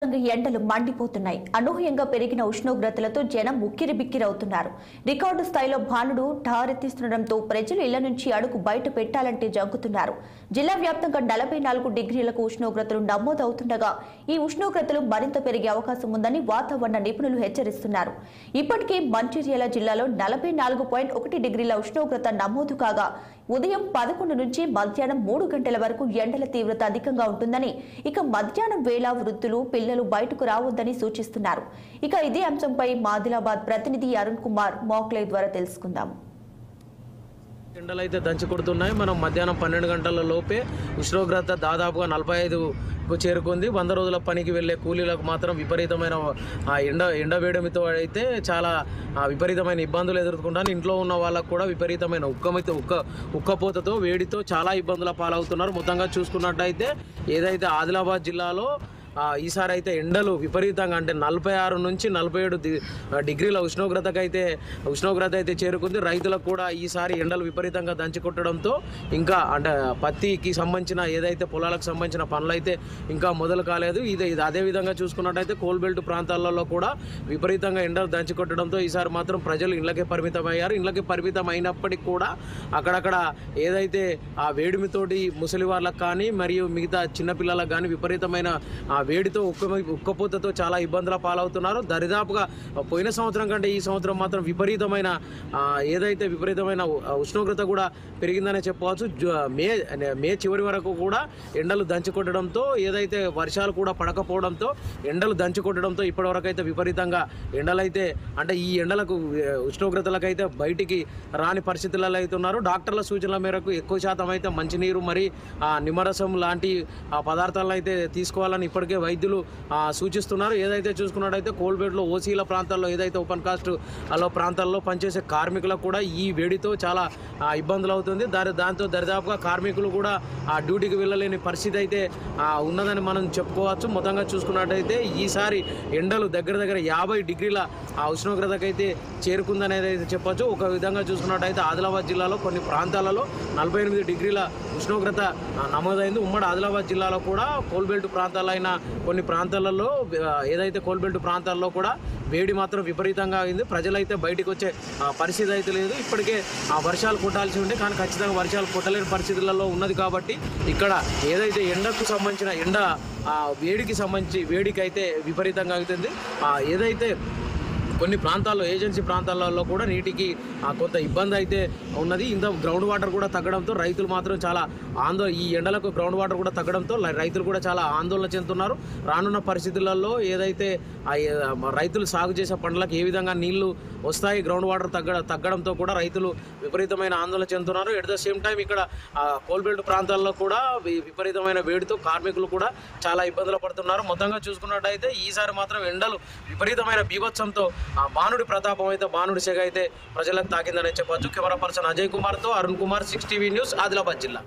ఎండలు మండిపోతున్నాయి. అనూహ్యంగా పెరిగిన ఉష్ణోగ్రతలతో జనం ఉక్కిరిబిక్కిరవుతున్నారు. రికార్డు స్థాయిలో భానుడు ఠారెత్తిస్తుండటంతో ప్రజలు ఇళ్ల నుంచి అడుగు బయట పెట్టాలంటే జంకుతున్నారు. జిల్లా వ్యాప్తంగా 44 డిగ్రీలకు ఉష్ణోగ్రతలు నమోదవుతుండగా ఈ ఉష్ణోగ్రతలు మరింత పెరిగే అవకాశం ఉందని వాతావరణ నిపుణులు హెచ్చరిస్తున్నారు. ఇప్పటికే మంచిర్యాల జిల్లాలో 44.1 డిగ్రీల ఉష్ణోగ్రత నమోదు కాగా ఉదయం 11 నుంచి మధ్యాహ్నం 3 గంటల వరకు ఎండల తీవ్రత అధికంగా ఉంటుందని, ఇక మధ్యాహ్నం వేళ వృద్ధులు పిల్లలు బయటకు రావద్దని సూచిస్తున్నారు. ఇక ఇదే అంశంపై ఆదిలాబాద్ ప్రతినిధి అరుణ్ కుమార్ మాక్ లైవ్ ద్వారా తెలుసుకుందాం. ఎండలు అయితే దంచి కొడుతున్నాయి. మనం మధ్యాహ్నం 12 గంటల లోపే ఉష్ణోగ్రత దాదాపుగా 45కు చేరుకుంది. 100 రోజుల పనికి వెళ్లే కూలీలకు మాత్రం విపరీతమైన ఎండ వేడిమితో అయితే చాలా విపరీతమైన ఇబ్బందులు ఎదుర్కొంటారు. ఇంట్లో ఉన్న వాళ్ళకు కూడా విపరీతమైన ఉక్కపోతతో వేడితో చాలా ఇబ్బందుల పాలవుతున్నారు. మొత్తంగా చూసుకున్నట్టయితే ఏదైతే ఆదిలాబాద్ జిల్లాలో ఈసారి అయితే ఎండలు విపరీతంగా అంటే 46 నుంచి 47 డిగ్రీల ఉష్ణోగ్రత అయితే చేరుకుంది. రైతులకు కూడా ఈసారి ఎండలు విపరీతంగా దంచి కొట్టడంతో ఇంకా అంటే పత్తికి సంబంధించిన ఏదైతే పొలాలకు సంబంధించిన పనులు అయితే ఇంకా మొదలు కాలేదు. ఇది అదే విధంగా చూసుకున్నట్టయితే కోల్బెల్ట్ ప్రాంతాలలో కూడా విపరీతంగా ఎండలు దంచి కొట్టడంతో ఈసారి మాత్రం ప్రజలు ఇళ్లకే పరిమితమయ్యారు. ఇళ్లకే పరిమితం అయినప్పటికీ కూడా అక్కడక్కడ ఏదైతే ఆ వేడిమితోటి ముసలి వాళ్ళకు కానీ మరియు మిగతా చిన్నపిల్లలకు కానీ విపరీతమైన వేడితో ఉక్కపోతతో చాలా ఇబ్బందుల పాలవుతున్నారు. దరిదాపుగా పోయిన సంవత్సరం కంటే ఈ సంవత్సరం మాత్రం విపరీతమైన ఉష్ణోగ్రత కూడా పెరిగిందనే చెప్పవచ్చు. మే చివరి వరకు కూడా ఎండలు దంచి కొట్టడంతో ఏదైతే వర్షాలు కూడా పడకపోవడంతో ఎండలు దంచి కొట్టడంతో ఇప్పటివరకు అయితే విపరీతంగా ఎండలైతే అంటే ఈ ఎండలకు ఉష్ణోగ్రతలకైతే బయటికి రాని పరిస్థితులలో అయితే ఉన్నారు. డాక్టర్ల సూచనల మేరకు ఎక్కువ శాతం అయితే మంచినీరు మరి నిమ్మరసం లాంటి పదార్థాలను అయితే తీసుకోవాలని ఇప్పటికే వైద్యులు సూచిస్తున్నారు. ఏదైతే చూసుకున్నట్టయితే కోల్బెట్లో ఓసీల ప్రాంతాల్లో ఏదైతే ఓపెన్ కాస్ట్ ప్రాంతాల్లో పనిచేసే కార్మికులకు కూడా ఈ వేడితో చాలా ఇబ్బందులు అవుతుంది. దాంతో దరిదాపుగా కార్మికులు కూడా డ్యూటీకి వెళ్ళలేని పరిస్థితి అయితే ఉన్నదని మనం చెప్పుకోవచ్చు. మొత్తంగా చూసుకున్నట్టయితే ఈసారి ఎండలు దగ్గర 50 డిగ్రీల ఉష్ణోగ్రతకైతే చేరుకుందనేది అయితే చెప్పచ్చు. ఒక విధంగా చూసుకున్నట్టయితే ఆదిలాబాద్ జిల్లాలో కొన్ని ప్రాంతాలలో 48 డిగ్రీల ఉష్ణోగ్రత నమోదైంది. ఉమ్మడి ఆదిలాబాద్ జిల్లాలో కూడా కోల్బెల్ట్ ప్రాంతాలైన కొన్ని ప్రాంతాలలో ఏదైతే కోల్బెల్ట్ ప్రాంతాల్లో కూడా వేడి మాత్రం విపరీతంగా అయింది. ప్రజలైతే బయటకు వచ్చే పరిస్థితి అయితే లేదు. ఇప్పటికే వర్షాలు కొట్టాల్సి ఉంటే కానీ ఖచ్చితంగా వర్షాలు కొట్టలేని పరిస్థితులలో ఉన్నది. కాబట్టి ఇక్కడ ఏదైతే ఎండకు సంబంధించిన వేడికి అయితే విపరీతంగా అవుతుంది. ఏదైతే కొన్ని ప్రాంతాల్లో ఏజెన్సీ ప్రాంతాలలో కూడా నీటికి కొంత ఇబ్బంది అయితే ఉన్నది. ఇంత గ్రౌండ్ వాటర్ కూడా తగ్గడంతో రైతులు మాత్రం చాలా ఈ ఎండలకు గ్రౌండ్ వాటర్ కూడా తగ్గడంతో రైతులు కూడా చాలా ఆందోళన చెందుతున్నారు. రానున్న పరిస్థితులలో ఏదైతే రైతులు సాగు చేసే పంటలకు ఏ విధంగా నీళ్లు వస్తాయి, గ్రౌండ్ వాటర్ తగ్గడంతో కూడా రైతులు విపరీతమైన ఆందోళన చెందుతున్నారు. ఎట్ ద సేమ్ టైం ఇక్కడ కోల్బెల్ట్ ప్రాంతాల్లో కూడా విపరీతమైన వేడితో కార్మికులు కూడా చాలా ఇబ్బందులు పడుతున్నారు. మొత్తంగా చూసుకున్నట్టయితే ఈసారి మాత్రం ఎండలు విపరీతమైన బీభత్సంతో భానుడి ప్రతాపం అయితే భానుడి సెగ అయితే ప్రజలకు తాకిందని చెప్పవచ్చు. కెమెరా పర్సన్ అజయ్ కుమార్తో అరుణ్ కుమార్, 6 టీవీ న్యూస్, ఆదిలాబాద్ జిల్లా.